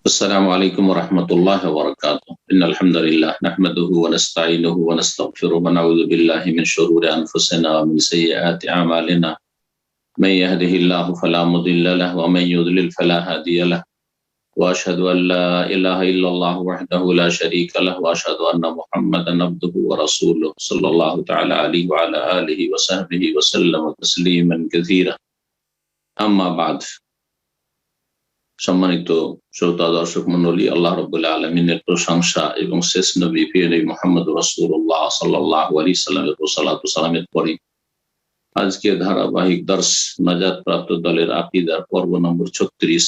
السلام عليكم ورحمة الله وبركاته. إن الحمد لله نحمده ونستعينه ونستغفره ونعوذ بالله من شرور أنفسنا ومن سيئات أعمالنا. من يهده الله فلا مضل له ومن يضلل فلا هادي له. وأشهد أن لا إله إلا الله وحده لا شريك له وأشهد أن محمدا عبده ورسوله صلى الله تعالى عليه وعلى آله وصحبه وسلم تسليما كثيرا. أما بعد. সম্মানিত শ্রোতা দর্শক মণ্ডলী, আল্লাহ রাব্বুল আলামিনের প্রশংসা এবং শেষ নবী প্রিয় নবী মুহাম্মদ রাসূলুল্লাহ সাল্লাল্লাহু আলাইহি সাল্লামের সালাতু সালামের পরে আজকে ধারাবাহিক দর্স নাজাত প্রাপ্ত দলের আকীদার পর্ব নম্বর 36,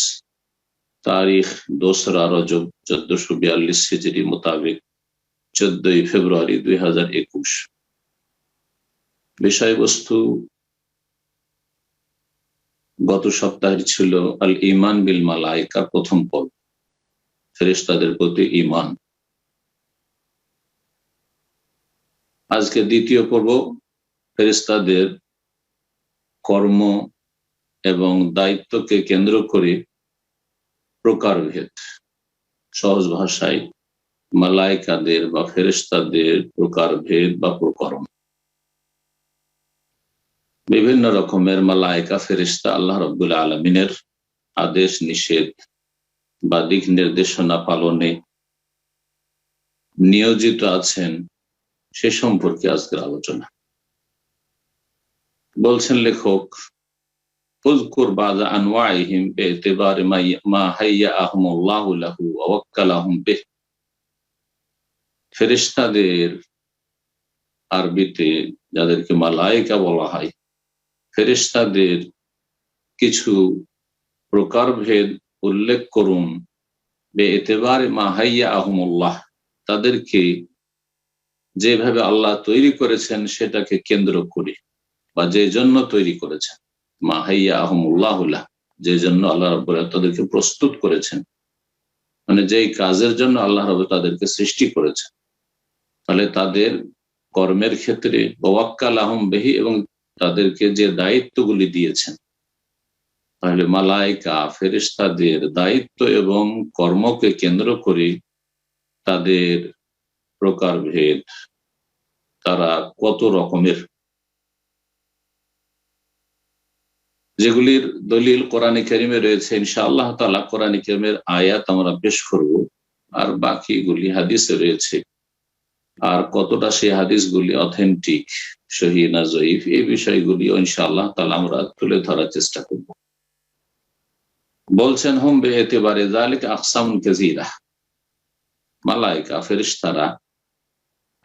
তারিখ 2 রজব 1442 হিজরি মোতাবেক 14 ফেব্রুয়ারি 2021। বিষয়বস্তু গত সপ্তাহে ছিল আল ঈমান বিল মালায়েকা, প্রথম পর্ব, ফেরেশতাদের প্রতি ঈমান। আজকে দ্বিতীয় পর্ব, ফেরেশতাদের কর্ম এবং দায়িত্বকে কেন্দ্র করে প্রকারভেদ। সহজ ভাষায় মালায়েকাদের বা ফেরেশতাদের প্রকারভেদ বা প্রকরণ। বিভিন্ন রকমের মালায়েকা ফেরেশতা আল্লাহ রাব্বুল আলামিনের আদেশ নিষেধ বা দিক নির্দেশনা পালনে নিয়োজিত আছেন, সে সম্পর্কে আজকের আলোচনা। বলছেন লেখক, উযকুর বাযা আনওয়াইহিম বিইতিবারি মা হাইয়াহুমুল্লাহু লাহু ওয়া ওয়াক্কালাহুম বিহ। ফেরেশতাদের আরবিতে যাদেরকে মালায়েকা বলা হয়, ফেরেশতাদের কিছু প্রকারভেদ উল্লেখ করুন। বিইতিবারি মা হাইয়াহুমুল্লাহ, তাদেরকে যেভাবে আল্লাহ তৈরি করেছেন সেটাকে কেন্দ্র করে, বা যে জন্য তৈরি করেছেন, মা হাইয়াহুমুল্লাহু লাহ, যে জন্য আল্লাহ রাব্বুল আলামিন তাদেরকে প্রস্তুত করেছেন, মানে যেই কাজের জন্য আল্লাহ রাব্বুল তাদেরকে সৃষ্টি করেছেন। তাহলে তাদের কর্মের ক্ষেত্রে ওয়াক্কালাহুম বিহি, এবং তাদেরকে যে দায়িত্বগুলি দিয়েছেন, তাহলে মালায়েকা ফেরেশতাদের দায়িত্ব এবং কর্মকে কেন্দ্র করে তাদের প্রকারভেদ, তারা কত রকমের, যেগুলির দলিল কোরআনে কারিমে রয়েছে। ইনশাআল্লাহ তাআলা কোরআনে কারিমের আয়াত আমরা পেশ করব, আর বাকিগুলি হাদিসে রয়েছে। আর কতটা সেই হাদিসগুলি অথেন্টিক, সহিহ না জয়ীফ, এই বিষয়গুলি ইনশাআল্লাহ তাআলা আমরা তুলে ধরার চেষ্টা করব। বলছেন, হুম বিইতিবারি যালিকা আকসামুন কাসীরা, মালায়েকা ফেরেশতারা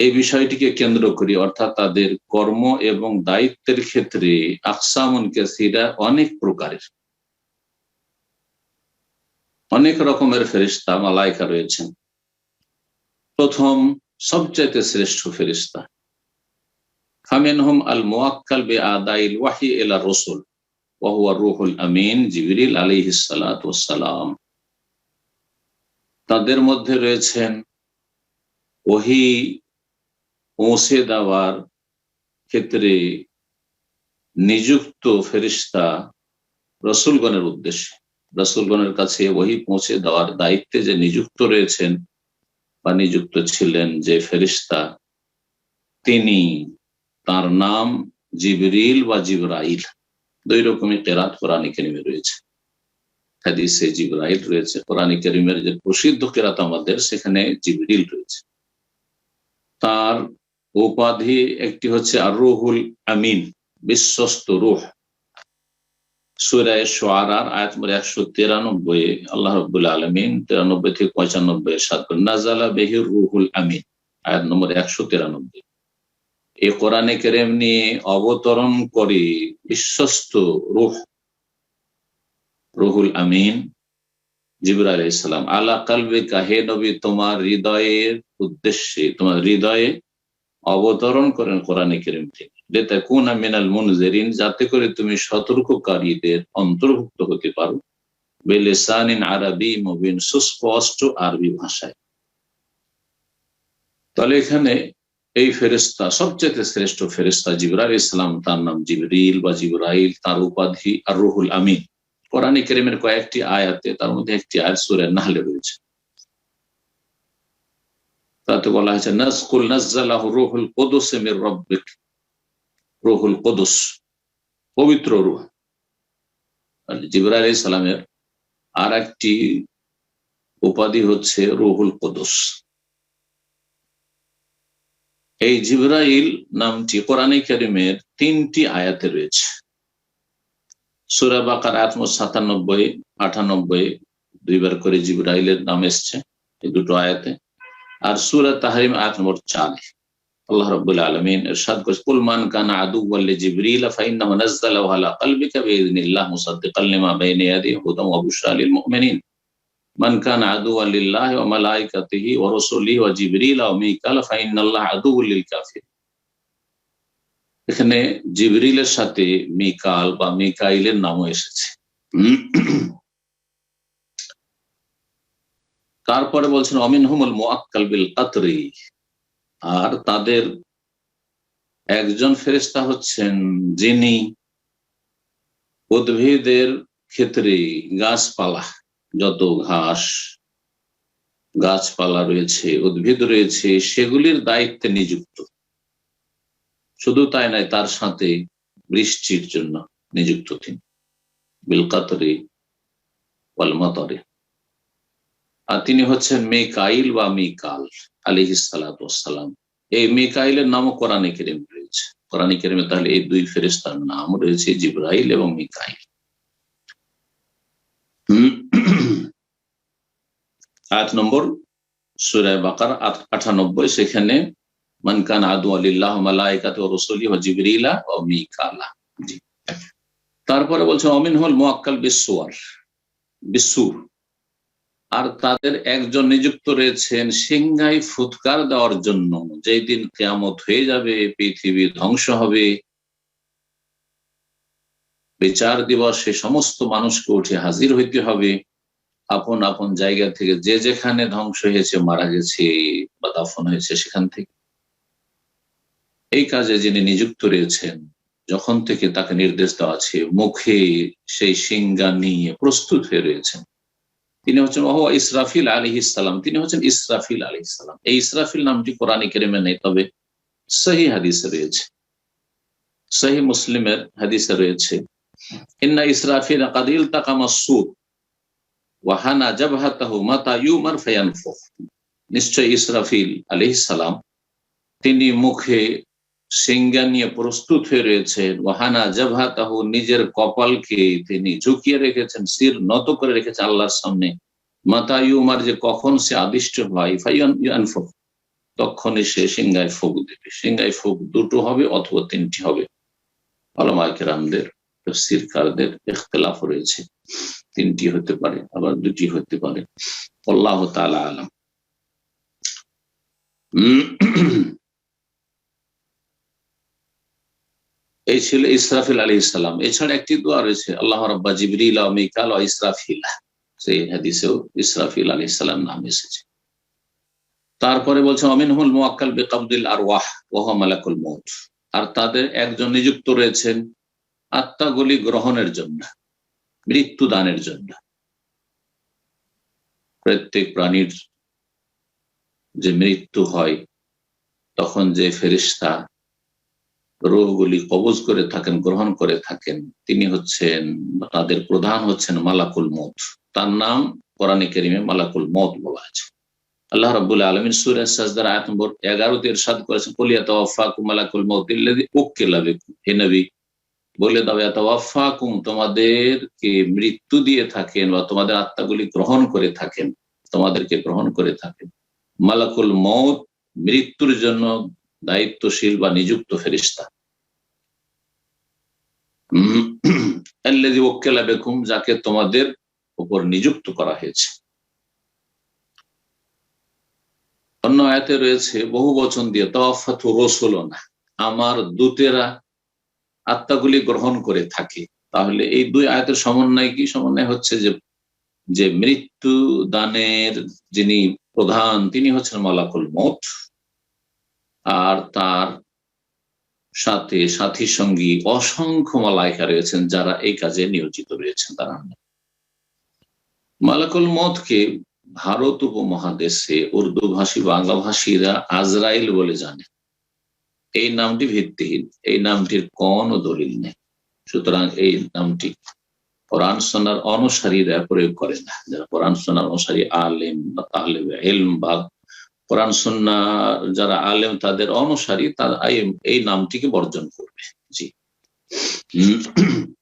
এই বিষয়টিকে কেন্দ্র করে, অর্থাৎ তাদের কর্ম এবং দায়িত্বের ক্ষেত্রে আকসামুন কাসীরা, অনেক প্রকারের, অনেক রকমের ফেরেশতা মালায়েকা রয়েছেন। প্রথম সবচাইতে শ্রেষ্ঠ ফেরেশতা ফামিনহুম আল মুওয়াক্কাল বিআদাইল ওয়াহয়ি ইলা রাসূল ওয়া হুয়া রূহুল আমিন জিবরিল আলাইহিস সালাতু ওয়াস সালাম। তাদের মধ্যে রয়েছেন ওহী পৌঁছে দেওয়ার ক্ষেত্রে নিযুক্ত ফেরেশতা রাসূলগণের উদ্দেশ্যে, রাসূলগণের কাছে ওহী পৌঁছে দেওয়ার দায়িত্বে যে নিযুক্ত রয়েছেন বা নিযুক্ত ছিলেন যে ফেরেশতা, তিনি, তার নাম জিবরিল বা জিবরাইল। দুই রকমের কিরাত কোরআনে কারিমে রয়েছে। হাদিসে জিবরাইল রয়েছে, কোরআনে কারিমের যে প্রসিদ্ধ কিরাত আমাদের, সেখানে জিবরিল রয়েছে। তার উপাধি একটি হচ্ছে আর রুহুল আমিন, বিশ্বস্ত রূহ। সূরা শুআরার আয়াত নম্বর 193 আল্লাহ রাব্বুল আলামিন 93 থেকে 95 এর সাথে নাযালা বিহির রুহুল আমিন, আয়াত নম্বর 193। এই কোরআনে কারীম নিয়ে অবতরণ করে বিশ্বস্ত রূহ, রুহুল আমিন জিবরাইল আলাইহিস সালাম, আলা কলবিকা, হে নবী তোমার হৃদয়ের উদ্দেশ্যে, তোমার হৃদয়ে অবতরণ করেন কোরআনে কারীম থেকে, লিতাকুনা মিনাল মুনজিরিন, যাতে করে তুমি সতর্ককারীদের অন্তর্ভুক্ত হতে পারো, বিলিসানিন আরবি মুবিন, সুস্পষ্ট আরবি ভাষায়। তাহলে এখানে এই ফেরেশতা সবচেয়ে শ্রেষ্ঠ ফেরেশতা জিবরাইল আলাইহিস সালাম, তার নাম জিবরিল বা জিবরাইল, তার উপাধি আর রুহুল আমিন। কোরআনে কারীমের কয়েকটি আয়াতে, তার মধ্যে একটি আয়াত সূরা নাহলে রয়েছে, তাতে বলা হয়েছে নাজকুল নাজ্জালাহু রূহুল কুদুস মির রাব্বিক, রূহুল কুদুস পবিত্র রূহ। জিবরাইল আলাইহিস সালামের আর একটি উপাধি হচ্ছে রূহুল কুদুস। এই জিবরাইল নামটি কোরআনে কারীমের 3টি আয়াতে রয়েছে। সূরা বাকারা আয়াত 97, 98 দুইবার করে জিবরাইলের নাম এসেছে এই দুটো আয়াতে। আর সূরা তাহরিম আয়াত নম্বর 4 আল্লাহ রাব্বুল আলামিন ইরশাদ করেছেন, কুল মান কানা আদুওয়াল লিজিবরিল ফাইন্নাহু নাযালাহু আলা কলবিকা বিইذنিল্লাহ মুসাদ্দিকাল লিমা বাইনা ইয়াদিহি হুদাম ওয়া বুশরা লিল মুমিনিন মান কানা আদুওয়াল লিল্লাহি ওয়া মালাইকাতিহি ওয়া রাসূলিহি ওয়া জিবরিল ওয়া মিকাল ফাইন্নাল্লাহা আদুউল লিল কাফির। এখানে জিবরিলের সাথে মিকাল বা মিকাইলের নামও এসেছে। তারপরে বলছেন অমিনহুমুল মুআক্কাল বিল কাতরি, আর তাদের একজন ফেরেশতা হচ্ছেন যিনি উদ্ভিদের ক্ষেত্রে গাছপালা, যত ঘাস গাছপালা রয়েছে, উদ্ভিদ রয়েছে, সেগুলির দায়িত্বে নিযুক্ত। শুধু তাই নয়, তার সাথে বৃষ্টির জন্য নিযুক্ত তিনি, বিল কাতরি ওয়াল মাতারি। আর তিনি হচ্ছেন মিকাইল বা মিকাল আলাইহিস সালাতু ওয়াস সালাম। এই মিকাইলের নামও কোরআনে কারীমে রয়েছে। কোরআনে কারীমে তাহলে এই দুই ফেরেশতার নাম রয়েছে, জিবরাইল এবং মিকাইল। আয়াত নম্বর সূরা বাকারা 98, সেখানে মান কানা আদুওয়াল লিল্লাহি ওয়া মালাইকাতিহি ওয়া রাসূলিহি ওয়া জিবরিলা ওয়া মিকালা। তারপরে বলছে অমিনহুল মুআক্কাল বিসসুর, আর তাদের একজন নিযুক্ত রয়েছেন সিংহায় ফুৎকার দেওয়ার জন্য। যেই দিন কিয়ামত হয়ে যাবে, পৃথিবী ধ্বংস হবে, বিচার দিবসে সমস্ত মানুষকে উঠে হাজির হইতে হবে আপন আপন জায়গা থেকে, যে যেখানে ধ্বংস হয়েছে, মারা গেছে বা দাফন হয়েছে সেখান থেকে। এই কাজে যিনি নিযুক্ত রয়েছেন, যখন থেকে তাকে নির্দেশ দেওয়া আছে, মুখে সেই সিংহা নিয়ে প্রস্তুত হয়ে রয়েছেন, তিনি হচ্ছেন ইসরাফিল আলাইহিস সালাম। তিনি হচ্ছেন ইসরাফিল আলাইহিস সালাম। এই ইসরাফিল নামটি কোরআনে কারীমে নেই, তবে সহিহ হাদিসে রয়েছে, সহিহ মুসলিমের হাদিসে রয়েছে, ইন্না ইসরাফিল কাদ ইলতাকামা আসসুর ওয়া হানা জাবহাতাহু মাতা ইউমার ফায়ানফুখ। নিশ্চয় ইসরাফিল আলাইহিস সালাম তিনি মুখে সিংহা নিয়ে প্রস্তুত হয়ে রয়েছেন, ওয়া হানা জাবহাতাহু নিজের কপালকে তিনি ঝুঁকিয়ে রেখেছেন, শির নত করে রেখেছেন আল্লাহর সামনে। মাতা ইউমার যে কখন সে আদিষ্ট হয়, ফায়ানফুখ তখনই সে সিংহায় ফুঁক দেবে। সিংহায় ফুঁক দুটো হবে অথবা 3টি হবে। উলামায়ে কেরামদের তাফসীরকারদের ইখতিলাফ রয়েছে, 3টি হতে পারে আবার 2টি হতে পারে, আল্লাহু তাআলা আলাম। এই ছিল ইসরাফিল আলাইহিস সালাম। এছাড়া একটি দোয়া রয়েছে, আল্লাহ রাব্বা জিবরিল ওয়া মিকাল ওয়া ইসরাফিল, সেই হাদিসেও ইসরাফিল আলাইহিস সালাম নাম এসেছে। তারপরে বলছে অমিনহুল মুআক্কাল বিকাবদিল আরওয়াহ ওয়া হুয়া মালাকুল মউত, আর তাদের একজন নিযুক্ত রয়েছেন আত্মাগুলি গ্রহণের জন্য, মৃত্যু দানের জন্য। প্রত্যেক প্রাণীর যে মৃত্যু হয়, তখন যে ফেরেশতা রূহগুলি কবজ করে থাকেন, গ্রহণ করে থাকেন, তিনি হচ্ছেন, তাদের প্রধান হচ্ছেন মালাকুল মউত। তার নাম কোরআনে কারীমে মালাকুল মউত বলা আছে। আল্লাহ রাব্বুল আলামিন সূরা সাজদার আয়াত নম্বর 11 ইরশাদ করেছেন, কুল ইয়াতাওয়াফাকুম মালাকুল মউত আল্লাযী উক্কিলা বিকুম। হে নবী বলে দাও, ইয়াতাওয়াফাকুম তোমাদেরকে মৃত্যু দিয়ে থাকেন বা তোমাদের আত্মাগুলি গ্রহণ করে থাকেন, তোমাদেরকে গ্রহণ করে থাকেন মালাকুল মউত, মৃত্যুর জন্য দায়িত্বশীল বা নিযুক্ত ফেরেশতা। আল্লাযী উক্কিলা বিকুম, যাকে তোমাদের উপর নিযুক্ত করা হয়েছে। অন্য আয়াতে রয়েছে বহু বচন দিয়ে, তাওয়াফাতু রাসূলুনা, আমার দূতেরা আত্মাগুলি গ্রহণ করে থাকে। তাহলে এই দুই আয়াতের সমন্বয় কি? সমন্বয় হচ্ছে যে মৃত্যু দানের যিনি প্রধান, তিনি হচ্ছেন মালাকুল মউত, আর তার সাথে সাথী সঙ্গী অসংখ্য মালায়েকা রয়েছেন যারা এই কাজে নিয়োজিত রয়েছেন। তারা মালাকুল মউতকে ভারত উপমহাদেশে উর্দু ভাষী বাংলা ভাষীরা আজরাইল বলে জানে। এই নামটি ভিত্তিহীন, এই নামটির কোনো দলিল নেই। সুতরাং এই নামটি কোরআন সুন্নাহর অনুসারীরা প্রয়োগ করে না। যারা কোরআন সুন্নাহর অনুসারী আলেম বা তালেবে ইলম বা কোরআন সুন্নাহ যারা আলেম তাদের অনুসারী, তারা এই নামটিকে বর্জন করবে। জি,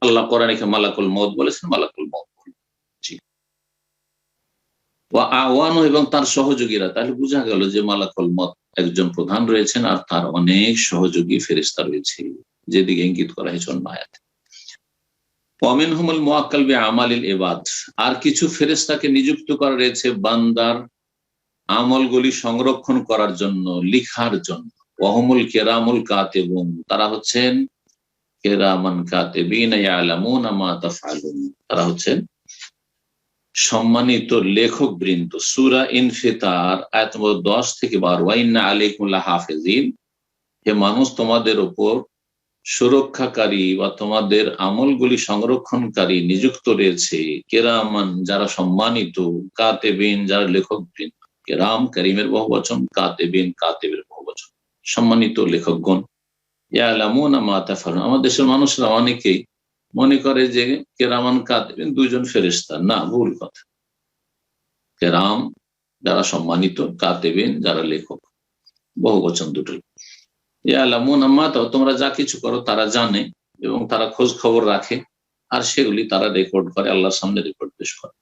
আল্লাহ কোরআনে মালাকুল মউত বলেছেন, মালাকুল মউত। জি, আওয়ানু এবং তার সহযোগীরা, তাহলে বোঝা গেল যে মালাকুল মউত একজন প্রধান রয়েছেন আর তার অনেক সহযোগী ফেরেশতা রয়েছে, যেদিকে ইঙ্গিত করা হয়েছে অন্য আয়াতে। ওয়ামিনহুমুল মুআক্কাল বিআমালিল ইবাদ, আর কিছু ফেরেশতাকে নিযুক্ত করা রয়েছে বান্দার আমলগুলি সংরক্ষণ করার জন্য, লিখার জন্য। ওয়াহুমুল কিরামুল কাতিবুন, তারা হচ্ছেন কিরামান কাতিবিন ইয়ালামুনা মা তাফআলুন, তারা হচ্ছেন সম্মানিত লেখক বৃন্দ। সূরা ইনফিতার আয়াত নম্বর 10 থেকে 12, ওয়া ইন্না আলাইকুম লাহাফিজিন, হে মানুষ তোমাদের উপর সুরক্ষাকারী বা তোমাদের আমলগুলি সংরক্ষণকারী নিযুক্ত রয়েছে, কিরামান যারা সম্মানিত, কাতিবিন যারা লেখক বৃন্দ। কিরাম কারিমের বহুবচন, কাতিবিন কাতিবের বহুবচন, সম্মানিত লেখকগণ। ইয়ালামুনা মা তাফআলুন, আমাদের দেশের মানুষরা অনেকেই মনে করে যে কিরামান কাতিবিন দুইজন ফেরেশতা। না, ভুল কথা। কিরাম যারা সম্মানিত, কাতিবিন যারা লেখক, বহুবচন দুটোই। ইয়ালামুনা মা, তোমরা যা কিছু করো তারা জানে এবং তারা খোঁজ খবর রাখে, আর সেগুলি তারা রেকর্ড করে, আল্লাহর সামনে রেকর্ড পেশ করে।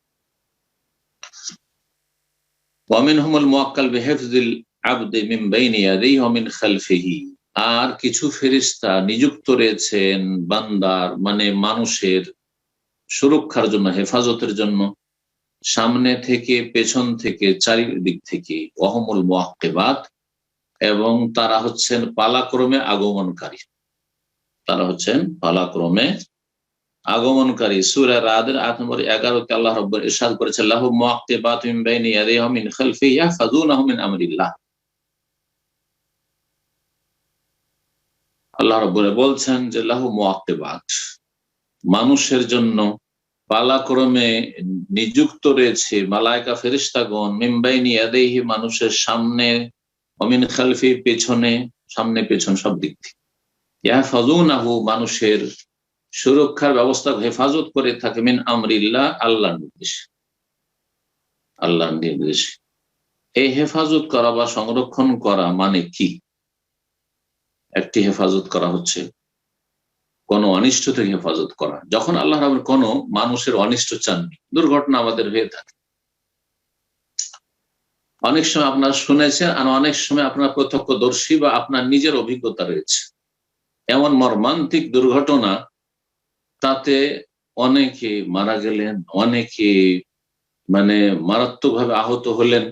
ওয়ামিনহুমুল মুআক্কাল বিহিফযিল আবদি মিন বাইনি ইয়াদাইহি ওয়া মিন খালফিহি, আর কিছু ফেরেশতা নিযুক্ত রয়েছেন বান্দার মানে মানুষের সুরক্ষার জন্য, হেফাজতের জন্য, সামনে থেকে, পেছন থেকে, চারিদিক থেকে। ওয়াহুমুল মুআক্কিবাত, এবং তারা হচ্ছেন পালাক্রমে আগমনকারী, তারা হচ্ছেন পালাক্রমে আগমনকারী। সূরা রাদের আয়াত নম্বর 11-তে আল্লাহ রাব্বুল ইরশাদ করেছেন, লাহু মুআক্কিবাতুম মিন বাইনি ইয়াদাইহি ওয়া মিন খালফিহি ইয়াহফাযুনাহু মিন আমরিল্লাহ। আল্লাহ রাব্বুল বলছেন যে লাহু মুআক্কিবাত, মানুষের জন্য পালাক্রমে নিযুক্ত রয়েছে মালায়েকা ফেরেশতাগণ, মিন বাইনি ইয়াদাইহি মানুষের সামনে, ওয়া মিন খালফি পেছনে, সামনে পেছন সব দিক থেকে। ইয়াহফাযুনাহু মানুষের সুরক্ষার ব্যবস্থা, হেফাজত করে থাকে, মিন আমরিল্লাহ আল্লাহর নির্দেশ, আল্লাহর নির্দেশ। এই হেফাজত করা বা সংরক্ষণ করা মানে কি? একটি হেফাজত করা হচ্ছে কোন অনিষ্ট থেকে হেফাজত করা। যখন আল্লাহ রাব্বুল কোন মানুষের অনিষ্ট চাননি, দুর্ঘটনা আমাদের হয়ে থাকে, অনেক সময় আপনারা শুনেছেন আর অনেক সময় আপনার প্রত্যক্ষদর্শী বা আপনার নিজের অভিজ্ঞতা রয়েছে, এমন মর্মান্তিক দুর্ঘটনা, তাতে অনেকে মারা গেলেন, অনেকে মারাত্মকভাবে আহত হলেন,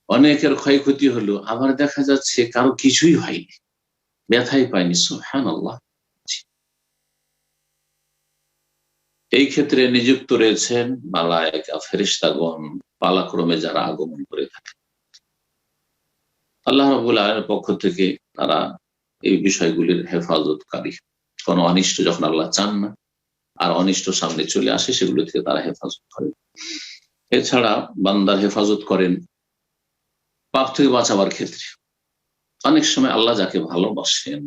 অনেকের ক্ষয়ক্ষতি হলো, আবার দেখা যাচ্ছে কারো কিছুই হয়নি, ব্যথাই পায়নি। সুবহানাল্লাহ। এই ক্ষেত্রে নিযুক্ত রয়েছেন মালায়েকা ফেরেশতাগণ, পালাক্রমে যারা আগমন করে থাকে। আল্লাহ রাব্বুল আলামিনের পক্ষ থেকে তারা এই বিষয়গুলির হেফাজতকারী। কোন অনিষ্ট যখন আল্লাহ চান না আর অনিষ্ট সামনে চলে আসে, সেগুলো থেকে তারা হেফাজত করে। এছাড়া বান্দার হেফাজত করেন পাপ থেকে বাঁচাবার ক্ষেত্রে। অনেক সময় আল্লাহ যাকে ভালোবাসেন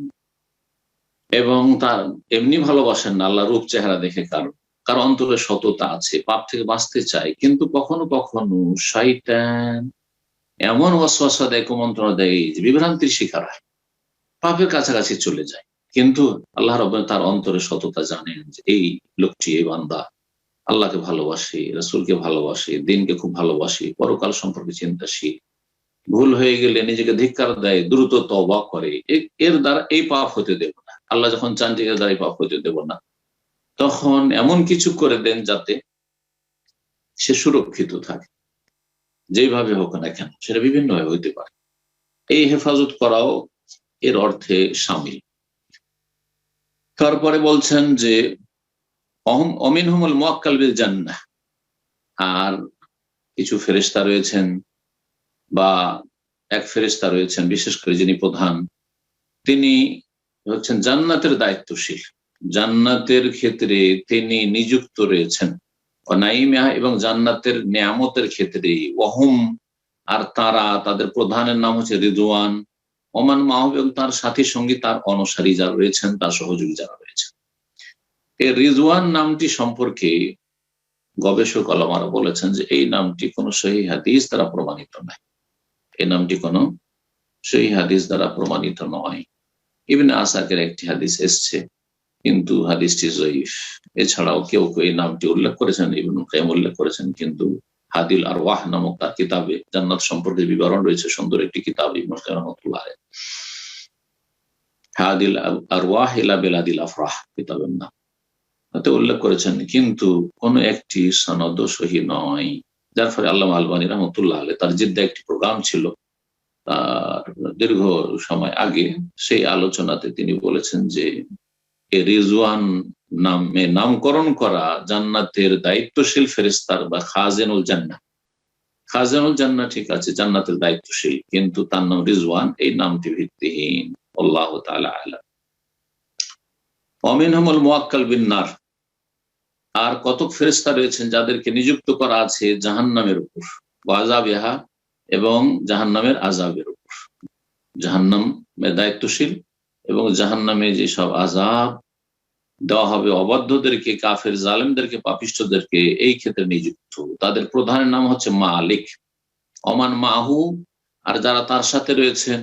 এবং তার এমনি ভালোবাসেন না, আল্লাহ রূপ চেহারা দেখে কারো অন্তরে সততা আছে, পাপ থেকে বাঁচতে চায়, কিন্তু কখনো কখনো শয়তান এমন ওয়াসওয়াসা দেয়, কুমন্ত্রণা দেয় যে বিভ্রান্তির শিকার হয়, পাপের কাছাকাছি চলে যায়। কিন্তু আল্লাহ রাব্বুল তার অন্তরে সততা জানেন যে এই লোকটি, এই বান্দা আল্লাহকে ভালোবাসে, রাসূলকে ভালোবাসে, দ্বীনকে খুব ভালোবাসে, পরকাল সম্পর্কে চিন্তাশীল, ভুল হয়ে গেলে নিজেকে ধিক্কার দেয়, দ্রুত তওবা করে, এর দ্বারা এই পাপ হতে দেব না। আল্লাহ যখন চান যে এর দ্বারা এই পাপ হতে দেব না, তখন এমন কিছু করে দেন যাতে সে সুরক্ষিত থাকে, যেভাবে হোক না কেন, সেটা বিভিন্ন ভাবে হইতে পারে। এই হেফাজত করাও এর অর্থে শামিল। তারপরে বলছেন যে অমিনহুমুল মুআক্কাল বিল জান্নাহ, আর কিছু ফেরেশতা রয়েছেন বা এক ফেরেশতা রয়েছেন বিশেষ করে যিনি প্রধান, তিনি হচ্ছেন জান্নাতের দায়িত্বশীল, জান্নাতের ক্ষেত্রে তিনি নিযুক্ত রয়েছেন। নাইমিহা এবং জান্নাতের নিয়ামতের ক্ষেত্রে, ওয়াহুম আর তারা, তাদের প্রধানের নাম হচ্ছে রিদওয়ান, ওমান মাহবুব এবং তার সাথী সঙ্গী, তার অনুসারী যারা রয়েছেন, তার সহযোগী যারা রয়েছেন। এই রিজওয়ান নামটি সম্পর্কে গবেষক আলেমারা বলেছেন যে এই নামটি কোনো সহিহ হাদিস দ্বারা প্রমাণিত নয়। এই নামটি কোনো সহিহ হাদিস দ্বারা প্রমাণিত নয়। ইবনে আসাকের একটি হাদিস এসছে, কিন্তু হাদিসটি জয়ীফ। এছাড়াও কেউ কেউ এই নামটি উল্লেখ করেছেন, ইবনে কাইয়্যিম উল্লেখ করেছেন, কিন্তু হাদিল আরওয়াহ নামক তার কিতাবে জান্নাত সম্পর্কে বিবরণ রয়েছে, সুন্দর একটি কিতাব, ইবনে কাইয়্যিম রাহমাতুল্লাহ আলাইহি, হাদিল আরওয়াহ ইলা বিলাদিল আফরাহ কিতাবের নাম, তাতে উল্লেখ করেছেন, কিন্তু কোন একটি সনদ সহিহ নয়। যার ফলে আল্লামা আলবানী রাহমাতুল্লাহ আলাইহি তার জিদ্দা একটি প্রোগ্রাম ছিল তার দীর্ঘ সময় আগে, সেই আলোচনাতে তিনি বলেছেন যে রিজওয়ান নামে নামকরণ করা জান্নাতের দায়িত্বশীল ফেরেশতার বা খাজেনুল জান্নাহ, খাজেনুল জান্নাহ ঠিক আছে, জান্নাতের দায়িত্বশীল, কিন্তু তার নাম রিজওয়ান, এই নামটি ভিত্তিহীন। আল্লাহু তাআলা আ'লাম। ওয়ামিনহুমুল মুওয়াক্কাল বিন নার, আর কতক ফেরেশতা রয়েছেন যাদেরকে নিযুক্ত করা আছে জাহান্নামের উপর, ওয়াযাবিহা এবং জাহান্নামের আযাবের উপর। জাহান্নামের দায়িত্বশীল এবং জাহান্নামে যে সব আযাব দেওয়া হবে অবাধ্যদেরকে, কাফের, জালেমদেরকে, পাপিষ্ঠদেরকে, এই ক্ষেত্রে নিযুক্ত। তাদের প্রধানের নাম হচ্ছে মালিক। ওমান মাহু, আর যারা তার সাথে রয়েছেন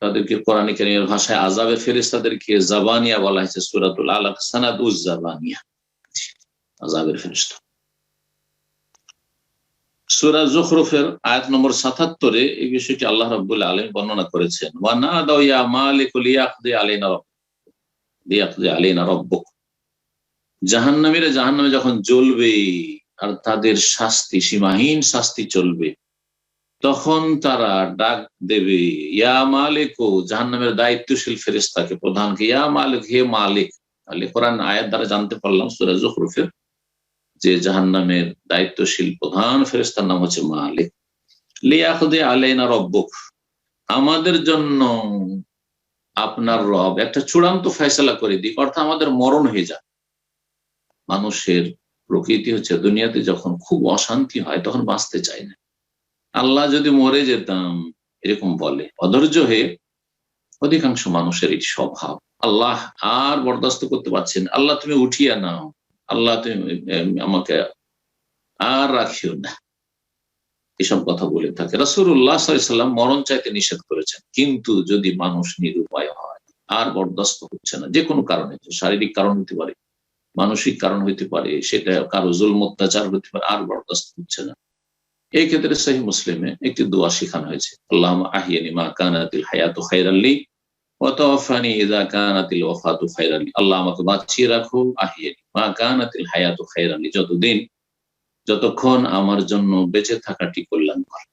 তাদেরকে কোরআন কারীমের ভাষায় আযাবের ফেরেশতাদেরকে জাবানিয়া বলা হয়েছে। সূরাতুল আলাক, সানাদুজ জাবানিয়া, আযাবের ফেরেশতা। সূরা যুখরুফের আয়াত নম্বর ৭৭-এ এই বিষয়টি আল্লাহ রাব্বুল আলামিন বর্ণনা করেছেন। ওয়া নাদাউ ইয়া মালিকু লিয়াকদি আলাইনা রাব্বুক, জাহান্নামীরা জাহান্নামে যখন জ্বলবে আর তাদের শাস্তি, সীমাহীন শাস্তি চলবে, তখন তারা ডাক দেবে ইয়া মালিক, জাহান্নামের দায়িত্বশীল ফেরেশতাকে, প্রধানকে, ইয়া মালিক, হে মালিক। তাহলে কোরআন আয়াত দ্বারা জানতে পারলাম সূরা যুখরুফের যে জাহান্নামের দায়িত্বশীল প্রধান ফেরেশতার নাম হচ্ছে মালিক। লিয়াকদি আলাইনা রাব্বুক, আমাদের জন্য আপনার রব একটা চূড়ান্ত ফয়সালা করে দিক, অর্থাৎ আমাদের মরণ হয়ে যাক। মানুষের প্রকৃতি হচ্ছে দুনিয়াতে যখন খুব অশান্তি হয় তখন বাঁচতে চায় না। আল্লাহ যদি মরে যেতাম এরকম বলে, অধৈর্য হয়ে অধিকাংশ মানুষের এই স্বভাব। আল্লাহ আর বরদাস্ত করতে পারছেন, আল্লাহ তুমি উঠিয়া নাও, আল্লাহ তুমি আমাকে আর রাখিও না, এসব কথা বলে থাকে। রাসূলুল্লাহ সাল্লাল্লাহু আলাইহি ওয়াসাল্লাম মরণ চাইতে নিষেধ করেছেন, কিন্তু যদি মানুষ নিরুপায় হয়, আর বরদাস্ত হচ্ছে না, যে কোনো কারণে, শারীরিক কারণ হতে পারে, মানসিক কারণ হতে পারে, সেটা কারো জুলম অত্যাচার হতে পারে, আর বরদাস্ত হচ্ছে না, এই ক্ষেত্রে সহিহ মুসলিমে একটি দোয়া শেখানো হয়েছে, আল্লাহুম্মা আহিয়ানি মা কানাতিল হায়াতু খায়রাল লি ওয়া তাওয়াফানি ইযা কানাতিল ওয়াফাতু খায়রাল লি। আল্লাহ আমাকে বাঁচিয়ে রাখো, আহিয়ানি মা কানাতিল হায়াতু খায়রাল লি, যতক্ষণ আমার জন্য বেঁচে থাকাটি কল্যাণকর,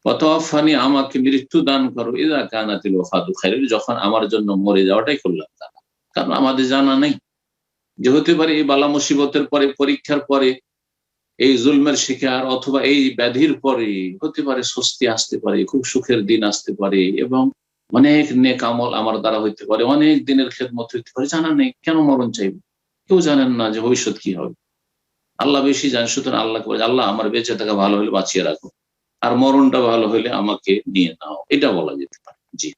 ওয়া তাওয়াফানি, আমাকে মৃত্যু দান করো, ইযা কানাতিল ওয়াফাতু খায়রাল লি, যখন আমার জন্য মরে যাওয়াটাই কল্যাণকর। কারণ আমাদের জানা নেই যে হতে পারে এই বালা মুসিবতের পরে, পরীক্ষার পরে, এই জুলমের শিকার অথবা এই ব্যাধির পরে হতে পারে স্বস্তি আসতে পারে, খুব সুখের দিন আসতে পারে, এবং অনেক নেক আমল আমার দ্বারা হইতে পারে, অনেক দিনের খেদমত হইতে পারে। জানা নেই, কেন মরণ চাইবে? কেউ জানেন না যে ভবিষ্যৎ কি হবে, আল্লাহ বেশি জানেন। সুতরাং আল্লাহকে বলে, আল্লাহ আমার বেঁচে থাকা ভালো হলে বাঁচিয়ে রাখো, আর মরণটা ভালো হলে আমাকে নিয়ে নাও, এটা বলা যেতে পারে। জি।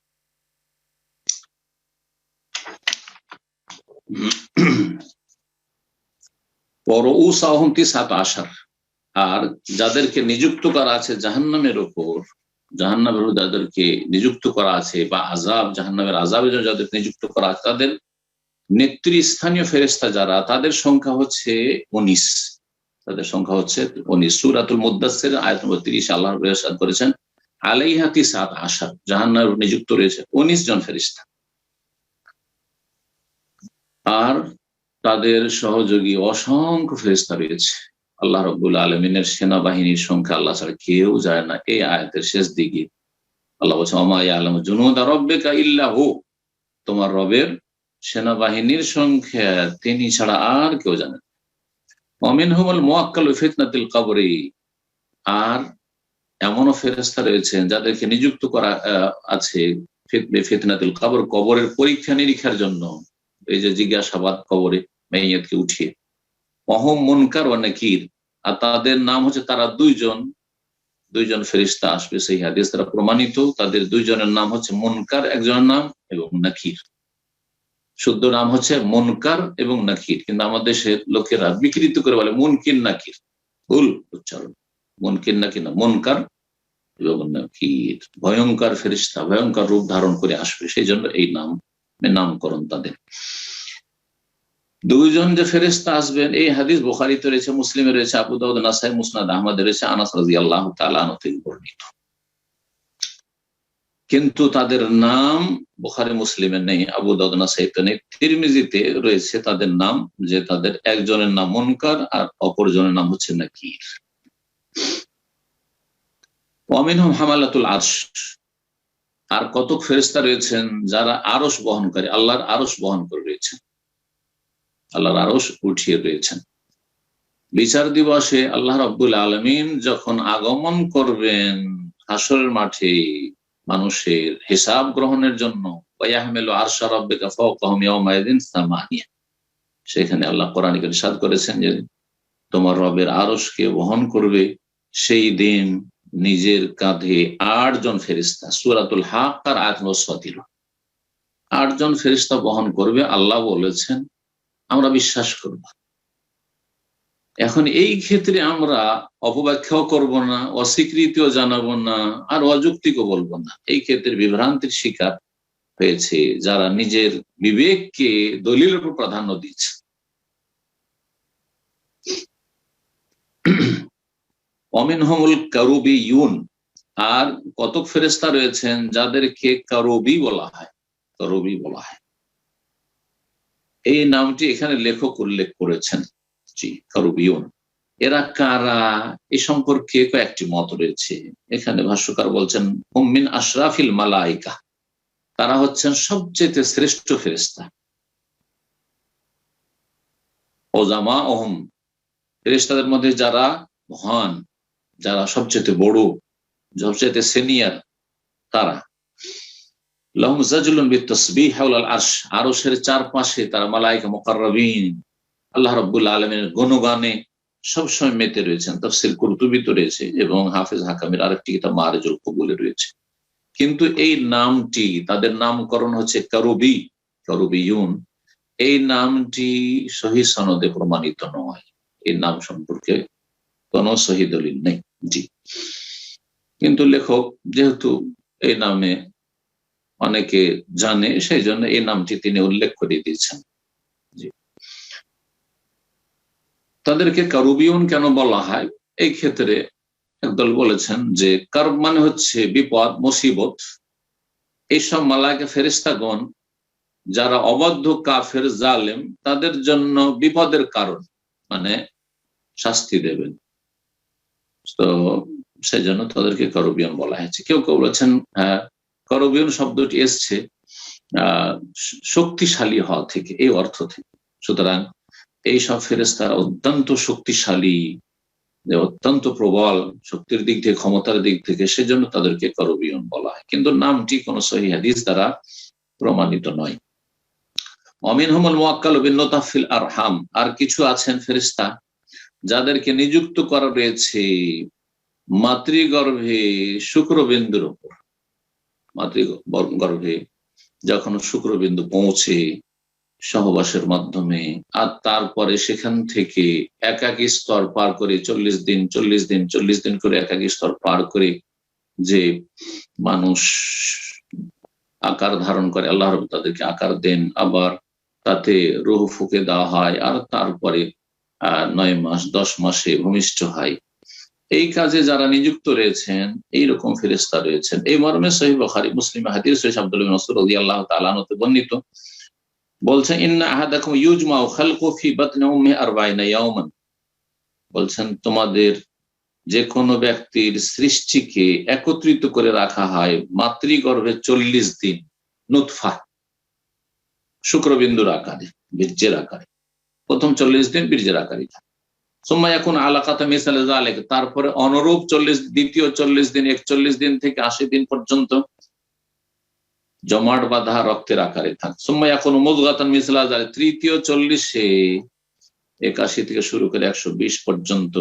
ওয়ারউসাহুম 19, আর যাদেরকে নিযুক্ত করা আছে জাহান্নামের উপর, যাদেরকে নিযুক্ত করা আছে, বা আযাব, জাহান্নামের আযাবের জন্য যাদের নিযুক্ত করা আছে, তাদের নেতৃস্থানীয় ফেরেশতা যারা, তাদের সংখ্যা হচ্ছে 19। তাদের সংখ্যা হচ্ছে 19। সূরাতুল মুদ্দাসসির আয়াত নম্বর 30 আল্লাহ ইরশাদ করেছেন আলাইহা 19, জাহান্নামে নিযুক্ত রয়েছে 19 জন ফেরেশতা, আর তাদের সহযোগী অসংখ্য ফেরেশতা রয়েছে। আল্লাহ রাব্বুল আলামিনের সেনাবাহিনীর সংখ্যা আল্লাহ ছাড়া কেউ জানে না। এই আয়াতের শেষ দিকে আল্লাহ বলছেন ওমা ইয়ালামু জুনুদা রাব্বিকা ইল্লা হু, তোমার রবের সেনাবাহিনীর সংখ্যা তিনি ছাড়া আর কেউ জানে না। ওয়ামিনহুমুল মুওয়াক্কালু ফিতনাতিল কবরি, আর এমনও ফেরেশতা রয়েছেন যাদেরকে নিযুক্ত করা আছে ফিতনাতুল কবর, কবরের পরীক্ষা নিরীক্ষার জন্য। এই যে জিজ্ঞাসাবাদ কবরে, মাইয়াতকে উঠিয়ে অহম মুনকার ও নাকির, আর তাদের নাম হচ্ছে, তারা দুইজন ফেরেশতা আসবে সেই হাদিস দ্বারা প্রমাণিত। তাদের দুইজনের নাম হচ্ছে মুনকার একজনের নাম, এবং নাকির। শুদ্ধ নাম হচ্ছে মুনকার এবং নাকির, কিন্তু আমাদের দেশের লোকেরা বিকৃত করে বলে মুনকির নাকির, ভুল উচ্চারণ। মুনকির নাকির না, মুনকার এবং নাকির। ভয়ঙ্কর ফেরেশতা, ভয়ঙ্কর রূপ ধারণ করে আসবে, সেই জন্য এই নামকরণ তাদের। দুইজন যে ফেরেশতা আসবেন, এই হাদিস বুখারীতে রয়েছে, মুসলিমে রয়েছে, আবু দাউদ, নাসাই, মুসনাদ আহমদে রয়েছে, আনাস রাদিয়াল্লাহু তাআলা আনহু থেকে বর্ণিত। কিন্তু তাদের নাম বুখারী মুসলিমে নেই, আবু দাউদ, নাসাইতে নেই, তিরমিজিতে রয়েছে তাদের নাম, যে তাদের একজনের নাম মুনকার আর অপরজনের নাম হচ্ছে নাকির। ওয়া মিনহুম হামালাতুল আরশ, আর কতক ফেরেশতা রয়েছেন যারা আরশ বহনকারী, আল্লাহর আরশ বহন করে রয়েছেন, আল্লাহর আরশ উঠিয়ে রয়েছেন। বিচার দিবসে আল্লাহ রাব্বুল আলামিন যখন আগমন করবেন হাসরের মাঠে মানুষের হিসাব গ্রহণের জন্য, ওয়ায়াহমিলু আরশা রাব্বিকা ফাওকাহুম ইয়াওমাইযিন সামানিয়া, সেখানে আল্লাহ কোরআনে ইরশাদ করেছেন যে তোমার রবের আরশকে বহন করবে সেই দিন নিজের কাঁধে 8 জন ফেরেশতা। সূরাতুল হাক্কার আয়াত নম্বর 17। 8 জন ফেরেশতা বহন করবে, আল্লাহ বলেছেন, আমরা বিশ্বাস করব। এখন এই ক্ষেত্রে আমরা অপব্যাখ্যাও করব না, অস্বীকৃতিও জানাবো না, আর অযৌক্তিকও বলবো না। এই ক্ষেত্রে বিভ্রান্তির শিকার হয়েছে যারা নিজের বিবেককে দলিলের উপর প্রাধান্য দিচ্ছে। অমিনহুমুল কারুবিয়ুন, আর কতক ফেরেশতা রয়েছেন যাদেরকে কারুবি বলা হয়, কারুবি বলা হয়। এই নামটি এখানে লেখক উল্লেখ করেছেন, জি, কারুবিয়ুন। এরা কারা, এ সম্পর্কে কয়েকটি মত রয়েছে। এখানে ভাষ্যকার বলছেন হুম মিন আশরাফিল মালাইকা, তারা হচ্ছেন সবচেয়ে শ্রেষ্ঠ ফেরেশতা। ওজামা ওহম, ফেরেশতাদের মধ্যে যারা মহান, যারা সবচেয়ে বড়, সবচেয়ে সিনিয়র, তারা। লাহুম জাজলুন বিতাসবিহ হাওলাল আরশ, আরশের চারপাশে তারা মালায়েকা মুকাররাবিন আল্লাহ রাব্বুল আলামিনের গুণগানে সবসময় মেতে রয়েছেন। তাফসীর কুরতুবীতে রয়েছে এবং হাফেজ হাকামের আরেকটি কিতাব মারিজুল কবুলে রয়েছে। কিন্তু এই নামটি, তাদের নামকরণ হচ্ছে কারুবি, কারুবিয়ুন, এই নামটি সহিহ সনদে প্রমাণিত নয়। এই নাম সম্পর্কে কোন সহিহ দলিল নেই, জি। কিন্তু লেখক যেহেতু এই নামে অনেকে জানে, সেই জন্য এই নামটি তিনি উল্লেখ করে দিয়েছেন, জি। তাদেরকে কারুবিয়ুন কেন বলা হয়? এই ক্ষেত্রে একদল বলেছেন যে কারব মানে হচ্ছে বিপদ, মুসিবত। এইসব মালায়েকা ফেরেশতাগণ যারা অবাধ্য, কাফের, জালেম, তাদের জন্য বিপদের কারণ, মানে শাস্তি দেবেন, তো সেই জন্য তাদেরকে কারুবিয়ুন বলা হয়েছে। কেউ কেউ বলেছেন কারুবিয়ুন শব্দটি এসছে শক্তিশালী হওয়া থেকে, এই অর্থ থেকে। সুতরাং এই সব ফেরেশতারা অত্যন্ত শক্তিশালী, অত্যন্ত প্রবল শক্তির দিক থেকে, ক্ষমতার দিক থেকে, সেজন্য তাদেরকে কারুবিয়ুন বলা হয়। কিন্তু নামটি কোন সহিহ হাদিস দ্বারা প্রমাণিত নয়। অমিনহুমুল মুআক্কালু বিন-নুতফা ফিল আরহাম, আর কিছু আছেন ফেরেশতা যাদেরকে নিযুক্ত করা রয়েছে মাতৃগর্ভে শুক্রবিন্দুর উপর। মাতৃগর্ভে যখন শুক্রবিন্দু পৌঁছে সহবাসের মাধ্যমে, আর তারপরে সেখান থেকে এক এক স্তর পার করে 40 দিন করে এক এক স্তর পার করে যে মানুষ আকার ধারণ করে, আল্লাহ রাব্বুল তাদেরকে আকার দেন, আবার তাতে রূহ ফুঁকে দেওয়া হয়, আর তারপরে 9 মাস 10 মাসে ভূমিষ্ঠ হয়। এই কাজে যারা নিযুক্ত রয়েছেন, এইরকম ফেরেশতা রয়েছেন। এই মর্মে সহিহ বুখারী, মুসলিম হাদিস সহিহ আব্দুল্লাহ ইবনে মাসউদ রাদিয়াল্লাহু তাআলা আনহু বর্ণিত, বলছেন ইন্না আহাদাকুম ইউজমাউ খালকু ফি বাতনি উম্মি 40 ইয়াওমান, বলছেন তোমাদের যে কোনো ব্যক্তির সৃষ্টিকে একত্রিত করে রাখা হয় মাতৃগর্ভে 40 দিন, নুতফা, শুক্রবিন্দুর আকারে, বীর্যের আকারে। প্রথম 40 দিন বীর্যের আকারে থাকে। সুম্মা ইয়াকুনু আলাকাতা মিসলা যালিক, তারপরে অনুরূপ 40, দ্বিতীয় 40 দিন, 41 দিন থেকে 80 দিন পর্যন্ত জমাট বাঁধা রক্তের আকারে থাকে। সুম্মা ইয়াকুনু মুযগাতান মিসলা যালিক, তৃতীয় 40-এ 81 থেকে শুরু করে 120 পর্যন্ত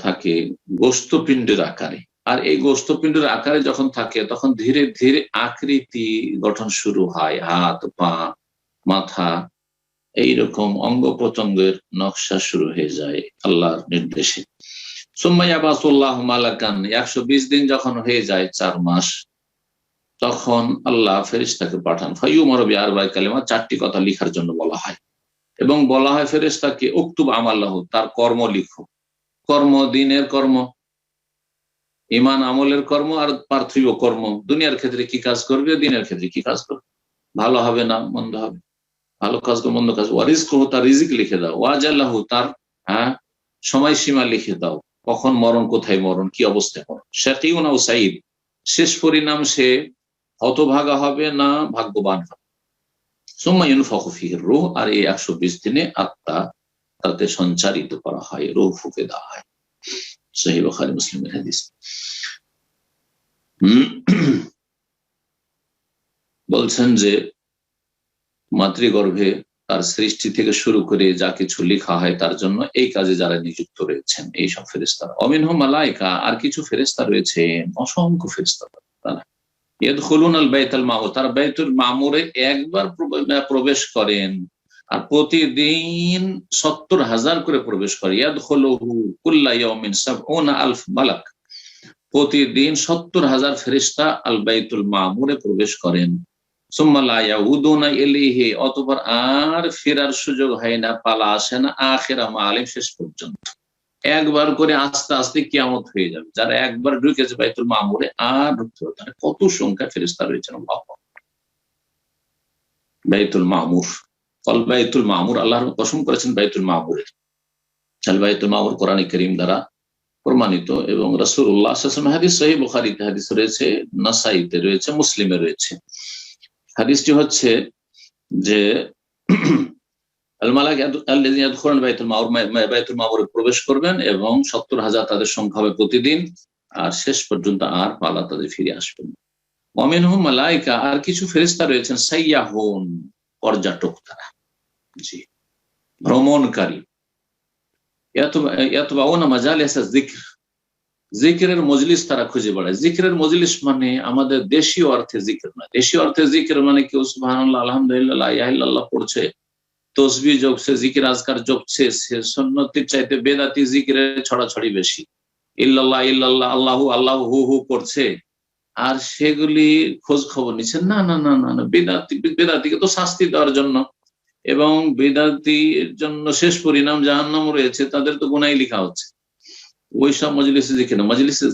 থাকে গোস্তপিণ্ডের আকারে। আর এই গোস্তপিণ্ডের আকারে যখন থাকে তখন ধীরে ধীরে আকৃতি গঠন শুরু হয়, হাত, পা, মাথা, এইরকম অঙ্গ প্রত্যঙ্গের নকশা শুরু হয়ে যায় আল্লাহর নির্দেশে। সুম্মা ইয়াবাসুল্লাহু মালাকান, 120 দিন যখন হয়ে যায়, 4 মাস, তখন আল্লাহ ফেরেশতাকে পাঠান। ফায়ুমারু বিআরবা'i কালিমাত, 4টি কথা লিখার জন্য বলা হয় এবং বলা হয় ফেরেশতাকে উকতুব আমালাহু, তার কর্ম লিখো। কর্ম, দিনের কর্ম, ঈমান আমলের কর্ম আর পার্থিব কর্ম। দুনিয়ার ক্ষেত্রে কি কাজ করবে, দিনের ক্ষেত্রে কি কাজ করবে, ভালো হবে না মন্দ হবে, ভালো কাজ করবে মন্দ কাজ। ওয়ারিজকুহু, তার রিজিক লিখে দাও। ওয়াজালাহু, তার সময়সীমা লিখে দাও, কখন মরণ, কোথায় মরণ, কি অবস্থায় মরণ। শাকিউন আও সাঈদ, শেষ পরিণাম সে হতভাগা হবে না ভাগ্যবান হবে। সুম্মা ইউনফাখু ফীহির রূহ, আর এই 120 দিনে আত্মা তাতে সঞ্চারিত করা হয়, রূহ ফুঁকে দেওয়া হয়। সহিহ বুখারী মুসলিমের হাদিস। বলছেন যে মাতৃগর্ভে তার সৃষ্টি থেকে শুরু করে যা কিছু লেখা হয় তার জন্য এই কাজে যারা নিযুক্ত রয়েছেন এইসব ফেরেশতারা। অমিনহুম মালায়েকা, আর কিছু ফেরেশতা রয়েছে, অসংখ্য ফেরেশতা, তারা ইয়াদখুলুনাল বাইতাল মামুর, তারা বাইতুল মামুরে একবার প্রবেশ করেন আর প্রতিদিন 70,000 করে প্রবেশ করে। ইয়াদখুলুহু কুল্লা ইয়াউমিন 70,000 মালাক, প্রতিদিন 70,000 ফেরেশতা আল বাইতুল মামুরে প্রবেশ করেন। সুম্মা লা ইয়াউদুনা ইলাইহি, অতঃপর আর ফেরার সুযোগ হয় না, পালা আসে না আখিরা মাআলিম, শেষ পর্যন্ত। একবার করে আস্তে আস্তে কিয়ামত হয়ে যাবে। যারা একবার ঢুকেছে বাইতুল মামুরে আর ঢুকতে হবে না। কত সংখ্যা ফেরেশতা রয়েছেন আল্লাহু আকবার। বাইতুল মামুর, বাইতুল মামুর, আল্লাহর কসম করেছেন বাইতুল মামুরের। বাইতুল মামুর কোরআনে কারীম দ্বারা প্রমাণিত এবং রাসূলুল্লাহ সাল্লাল্লাহু আলাইহি ওয়াসাল্লাম হাদিস, সহিহ বুখারীতে হাদিস রয়েছে, নাসাঈতে রয়েছে, মুসলিমে রয়েছে। হাদিসটি হচ্ছে যে আল মালাক আল্লাযীনা ইয়াদখুলুনা বাইতুল মামুর, বাইতুল মামুরে প্রবেশ করবেন এবং 70,000 তাদের সংখ্যা হবে প্রতিদিন, আর শেষ পর্যন্ত আর পালা তাদের ফিরে আসবেন। ওয়ামিনহুম মালায়েকা, আর কিছু ফেরেশতা রয়েছেন সাইয়াহুন, পর্যটক তারা, জি, ভ্রমণকারী। ইয়াতবাউনা মাজালিসা যিকর, জিকিরের মজলিস তারা খুঁজে বেড়ায়। জিকিরের মজলিস মানে আমাদের দেশীয় অর্থে জিকির নয়। দেশীয় অর্থে জিকির মানে কেউ সুবহানাল্লাহ, আলহামদুলিল্লাহ, লা ইলাহা ইল্লাল্লাহ পড়ছে, তসবিহ জপছে, জিকির আজকার জপছে, সে সুন্নতির চাইতে বেদাতি জিকিরের ছড়াছড়ি বেশি। ইল্লাল্লাহ ইল্লাল্লাহ, আল্লাহু আল্লাহু হু হু করছে, আর সেগুলি খোঁজ খবর নিচ্ছে। না না না না না, বেদাতিকে তো শাস্তি দেওয়ার জন্য এবং বেদাতির জন্য শেষ পরিণাম জাহান্নাম রয়েছে, তাদের তো গুনাহ লেখা হচ্ছে। ওই সব মজলিসে জিকির না। মজলিসে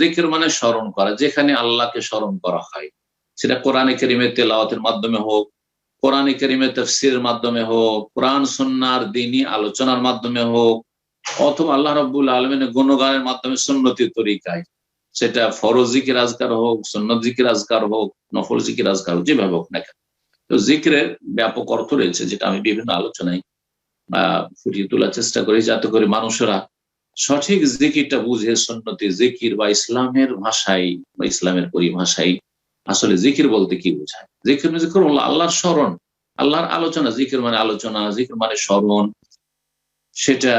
জিকির মানে স্মরণ করা, যেখানে আল্লাহকে স্মরণ করা হয়, সেটা কোরআনে কারীমের তেলাওয়াতের মাধ্যমে হোক, কোরআনে কারীমের তাফসীরের মাধ্যমে হোক, কোরআন সুন্নাহর দ্বীনি আলোচনার মাধ্যমে হোক, অথবা আল্লাহ রাব্বুল আলামিনের গুণগানের মাধ্যমে সুন্নতি তরিকায়, সেটা ফরজ জিকির আজকার হোক, সুন্নত জিকির আজকার হোক, নফল জিকির আজকার হোক, যেভাবে হোক না কেন। তো জিকিরের ব্যাপক অর্থ রয়েছে, যেটা আমি বিভিন্ন আলোচনায় ফুটিয়ে তোলার চেষ্টা করি, যাতে করে মানুষেরা সঠিক জিকিরটা বুঝে সুন্নতি জিকির বা ইসলামের ভাষায় বা ইসলামের পরিভাষায় আসলে জিকির বলতে কি বোঝায়। জিকির হলো আল্লাহর স্মরণ, আল্লাহর আলোচনা। জিকির মানে আলোচনা, জিকির মানে স্মরণ, সেটা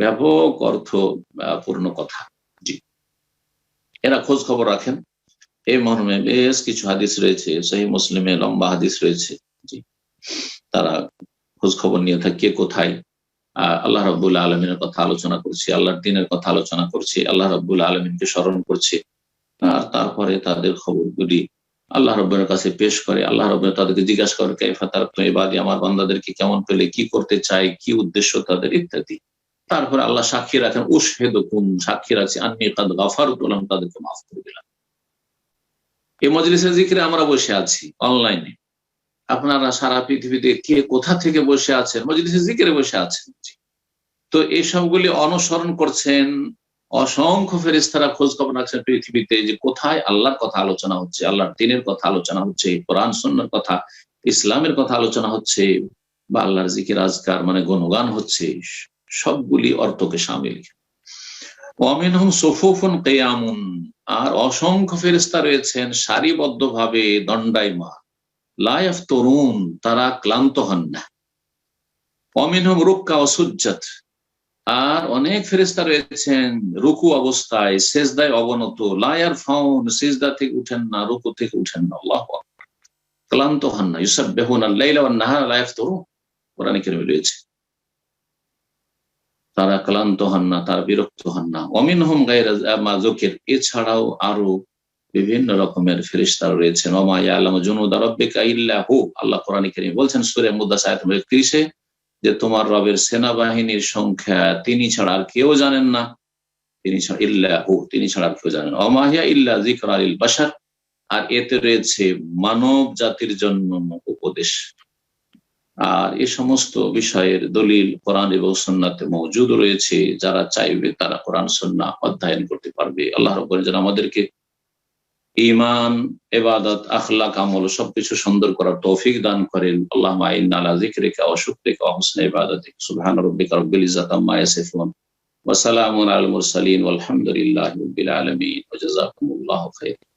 ব্যাপক অর্থ পূর্ণ কথা। জি, এরা খোঁজ খবর রাখেন। এই মর্মে বেশ কিছু হাদিস রয়েছে, সহিহ মুসলিমে লম্বা হাদিস রয়েছে। জি, তারা খোঁজ খবর নিয়ে থাকে কোথায় আল্লাহ রাব্বুল আলামিনের কথা আলোচনা করছি, আল্লাহর দ্বীনের কথা আলোচনা করছি, আল্লাহ রাব্বুল আলামিনকে স্মরণ করছি, আর তারপরে তাদের খবরগুলি আল্লাহ রাব্বুলের কাছে পেশ করে। আল্লাহ রাব্বুল তাদেরকে জিজ্ঞাসা করে, কাইফা তারাকতু ইবাদি, আমার বান্দাদেরকে কেমন পেলে, কি করতে চাই, কি উদ্দেশ্য তাদের, ইত্যাদি। তারপরে আল্লাহ সাক্ষী রাখেন, উশহিদুকুম, সাক্ষী রাখছি, আন্নী কাদ গাফারতু লাহুম, তাদেরকে মাফ করে দিলাম। এই মজলিসে জিকিরে আমরা বসে আছি অনলাইনে, আপনারা সারা পৃথিবীতে কে কোথা থেকে বসে আছেন, মজলিসে জিকিরে বসে আছেন। তো এই সবগুলি অনুসরণ করছেন অসংখ্য ফেরেশতারা, খোঁজ খবর রাখছেন পৃথিবীতে যে কোথায় আল্লাহর কথা আলোচনা হচ্ছে, আল্লাহর দ্বীনের কথা আলোচনা হচ্ছে, কোরআন সুন্নাহর কথা, ইসলামের কথা আলোচনা হচ্ছে, বা আল্লাহর জিকির আজকার মানে গুণগান হচ্ছে। সবগুলি অর্থকে শামিল। ওয়ামিনহুম সুফুফুন কিয়ামুন, আর অসংখ্য ফেরেশতা রয়েছেন সারিবদ্ধভাবে দণ্ডায়মান। লা ইয়াফতুরুন, তারা ক্লান্ত হন না। অমিনহুম রুক্কা ও সুজ্জাত, আর অনেক ফেরেশতা রয়েছেন রুকু অবস্থায় সেজদায় অবনত, লা ইয়ারফাউন, সিজদা থেকে উঠেন না, রুকু থেকে উঠেন না, আল্লাহু আকবার, ক্লান্ত হন না, ইউসাব্বিহুনা আল-লাইলা ওয়ান-নাহারা লা ইয়াফতুরুন, কোরআনে কারিমে রয়েছে। তারা ক্লান্ত হন না, তারা বিরক্ত হন না। অমিনহুম গায়রা মা যুকির, এছাড়াও আরো বিভিন্ন রকমের ফেরেশতা রয়েছেন। ওমা ইয়ালামু জুনুদা রাব্বিকা ইল্লা হু, আল্লাহ কোরআনে কারিমে বলছেন সূরা মুদ্দাসির আয়াত নম্বর 31-এ, যে তোমার রবের সেনাবাহিনীর সংখ্যা তিনি ছাড়া আর কেউ জানেন না, তিনি ছাড়া ইল্লা হু, তিনি ছাড়া আর কেউ জানেন। ওমা হিয়া ইল্লা যিকরা লিল বাশার, আর এতে রয়েছে মানব জাতির জন্য উপদেশ। আর এই সমস্ত বিষয়ের দলিল কোরআন এবং সুন্নাতে মওজুদ রয়েছে, যারা চাইবে তারা কোরআন সুন্নাহ অধ্যয়ন করতে পারবে। আল্লাহ রাব্বুল আলামিন যেন আমাদেরকে ঈমান, ইবাদত, আখলাক, আমল সবকিছু সুন্দর করার তৌফিক দান করেন। আল্লাহুম্মা ইন্না আলা যিকরিকা ওয়া শুকরিকা ওয়া হুসনি ইবাদাতিক, সুবহান রাব্বিকা রাব্বিল ইজ্জাতি আম্মা ইয়াসিফুন ওয়া সালামুন আলাল মুরসালিন ওয়ালহামদুলিল্লাহি রাব্বিল আলামিন ওয়া জাযাকুমুল্লাহু খাইরান।